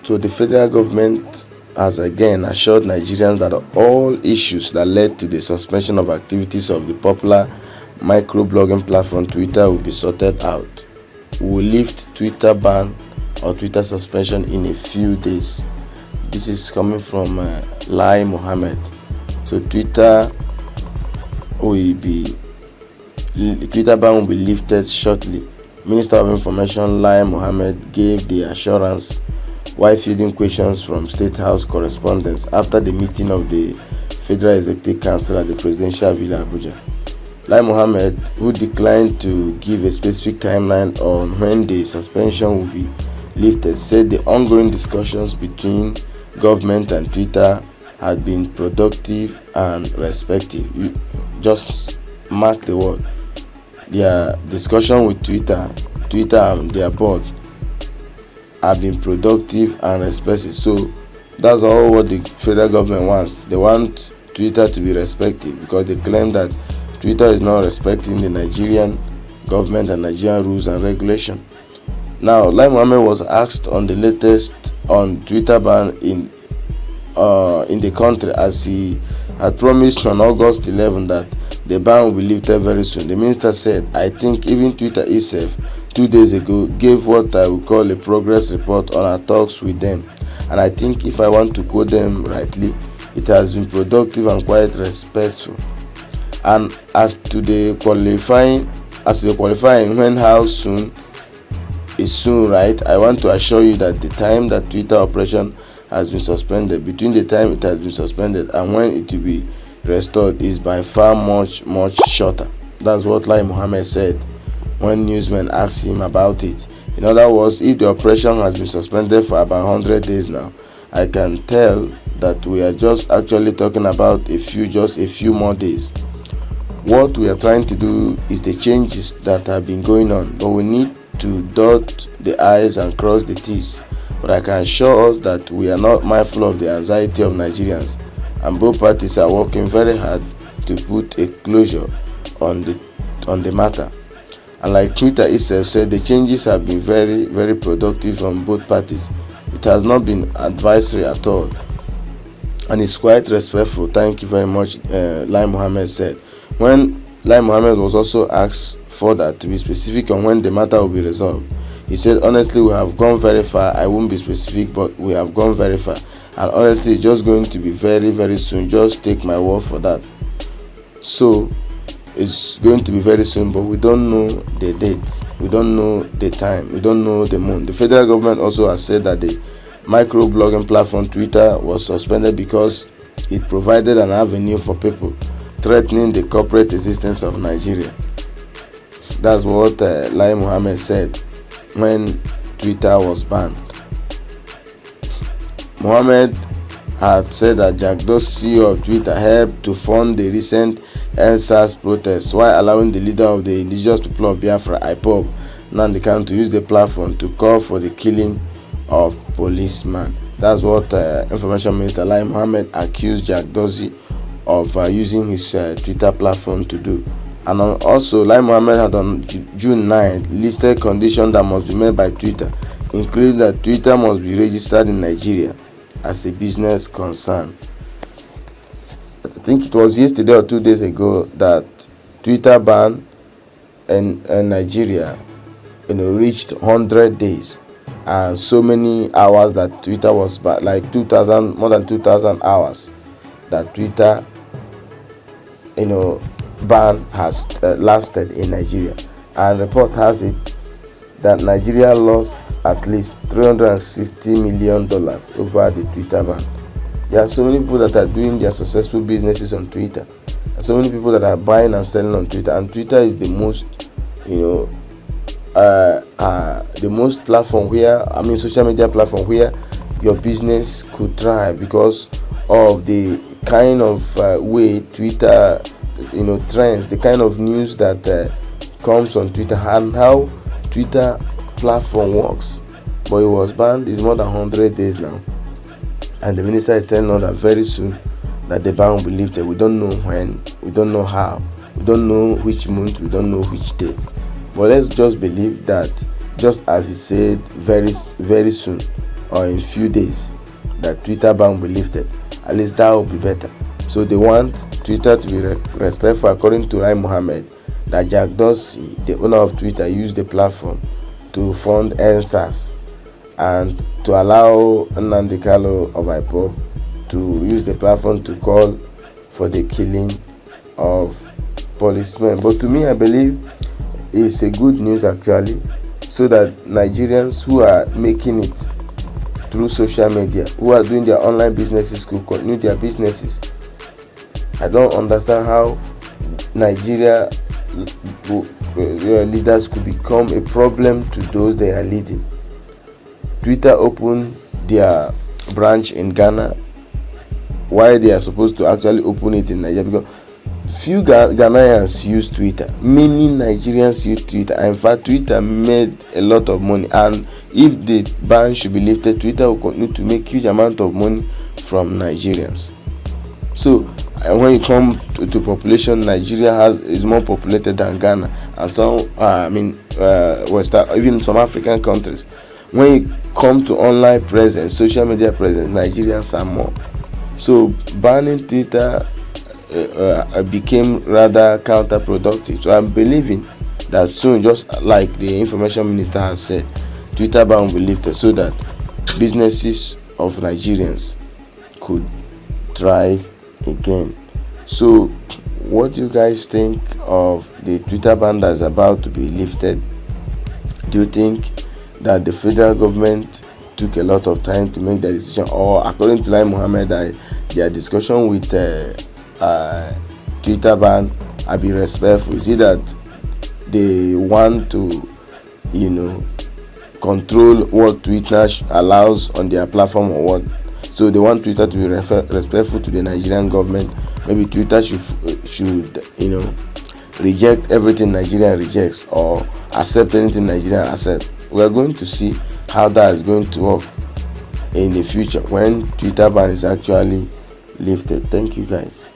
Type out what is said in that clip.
So the federal government has again assured Nigerians that all issues that led to the suspension of activities of the popular microblogging platform Twitter will be sorted out. We will lift Twitter ban or Twitter suspension in a few days. This is coming from Lai Mohammed. So Twitter ban will be lifted shortly. Minister of Information Lai Mohammed gave the assurance while fielding questions from State House correspondents after the meeting of the Federal Executive Council at the Presidential Villa Abuja. Lai Mohammed, who declined to give a specific timeline on when the suspension will be lifted, said the ongoing discussions between government and Twitter had been productive and respectful. You just mark the word. Their discussion with Twitter and their board have been productive and respectful. So that's all what the federal government wants. They want Twitter to be respected because they claim that Twitter is not respecting the Nigerian government and Nigerian rules and regulation. Now, Lai Mohammed was asked on the latest on Twitter ban in the country, as he had promised on August 11 that the ban will be lifted very soon. The minister said, "I think even Twitter itself 2 days ago gave what I would call a progress report on our talks with them. And I think if I want to quote them rightly, it has been productive and quite respectful. And as to the qualifying when how soon is soon, right? I want to assure you that the time that Twitter operation has been suspended, between the time it has been suspended and when it will be restored, is by far much shorter." That's what Lai Mohammed said when newsmen asked him about it. In other words, if the operation has been suspended for about 100 days now, I can tell that we are just actually talking about just a few more days. What we are trying to do is the changes that have been going on, but we need to dot the I's and cross the T's. But I can assure us that we are not mindful of the anxiety of Nigerians, and both parties are working very hard to put a closure on the matter. And like Twitter itself said, the changes have been very, very productive from both parties. It has not been advisory at all, and it's quite respectful. Thank you very much, Lai Mohammed said. When Lai Mohammed was also asked further to be specific on when the matter will be resolved, he said, "Honestly, we have gone very far. I won't be specific, but we have gone very far. And honestly, it's just going to be very, very soon. Just take my word for that." So it's going to be very soon, but we don't know the date, we don't know the time, we don't know the month. The federal government also has said that the microblogging platform Twitter was suspended because it provided an avenue for people threatening the corporate existence of Nigeria. That's what Lai Mohammed said when Twitter was banned. Mohammed had said that Jack Dorsey, CEO of Twitter, helped to fund the recent EndSARS protests while allowing the leader of the indigenous people of Biafra, IPOB, Nnamdi Kanu, to use the platform to call for the killing of policemen. That's what Information Minister Lai Mohammed accused Jack Dorsey of using his Twitter platform to do. And also, Lai Mohammed had on June 9 listed conditions that must be met by Twitter, including that Twitter must be registered in Nigeria as a business concern. I think it was yesterday or 2 days ago that Twitter ban in Nigeria reached 100 days and so many hours that Twitter was banned, like more than 2,000 hours that Twitter ban has lasted in Nigeria. And report has it that Nigeria lost at least $360 million over the Twitter ban. There are so many people that are doing their successful businesses on Twitter. There are so many people that are buying and selling on Twitter, and Twitter is the most, the most platform social media platform where your business could thrive because of the kind of way Twitter, trends, the kind of news that comes on Twitter and how Twitter platform works. But it was banned. It's more than 100 days now, and the minister is telling us that very soon that the ban will be lifted. We don't know when, we don't know how, we don't know which month, we don't know which day. But let's just believe that, just as he said, very, very soon, or in few days that Twitter ban will be lifted. At least that will be better. So they want Twitter to be respectful, according to Lai Mohammed, that Jack Dorsey, the owner of Twitter, used the platform to fund NSAS and to allow Nnamdi Kanu of IPOB to use the platform to call for the killing of policemen. But to me, I believe it's a good news actually, so that Nigerians who are making it through social media, who are doing their online businesses, could continue their businesses. I don't understand how Nigeria leaders could become a problem to those they are leading. Twitter opened their branch in Ghana, why they are supposed to actually open it in Nigeria, because few Ghanaians use Twitter. Many Nigerians use Twitter. In fact, Twitter made a lot of money, and if the ban should be lifted, Twitter will continue to make huge amount of money from Nigerians. So when you come to population, Nigeria is more populated than Ghana, and some even some African countries. When you come to online presence, social media presence, Nigerians are more. So banning Twitter became rather counterproductive. So I'm believing that soon, just like the information minister has said, Twitter ban will be lifted so that businesses of Nigerians could thrive again. So what do you guys think of the Twitter ban that's about to be lifted? Do you think that the federal government took a lot of time to make the decision, or according to Lai Mohammed, their discussion with Twitter ban are be respectful? Is it that they want to control what Twitter allows on their platform, or what? So they want Twitter to be respectful to the Nigerian government. Maybe Twitter should reject everything Nigeria rejects, or accept anything Nigeria accept. We are going to see how that is going to work in the future when Twitter ban is actually lifted. Thank you guys.